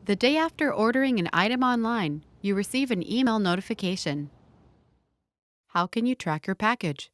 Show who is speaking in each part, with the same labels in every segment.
Speaker 1: The day after ordering an item online, you receive an email notification. How can you track your package?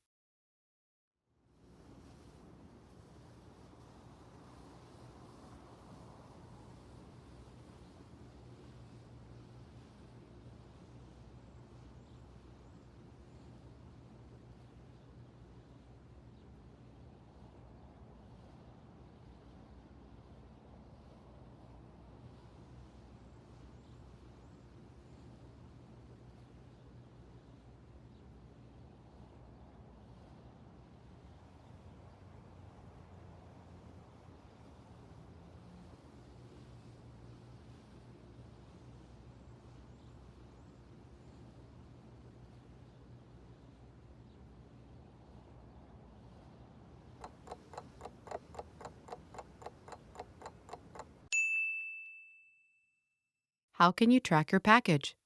Speaker 1: How can you track your package?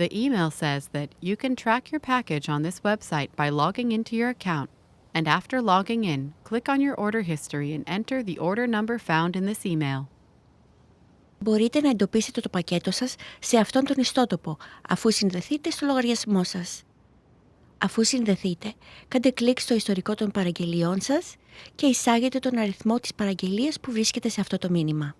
Speaker 1: The email says that you can track your package on this website by logging into your account, and after logging in, click on your order history and enter the order number found in this email.
Speaker 2: Μπορείτε να εντοπίσετε το πακέτο σας σε αυτόν τον ιστότοπο, αφού συνδεθείτε στο λογαριασμό σας. Αφού συνδεθείτε, κάντε κλικ στο ιστορικό των παραγγελιών σας και εισάγετε τον αριθμό της παραγγελίας που βρίσκεται σε αυτό το μήνυμα.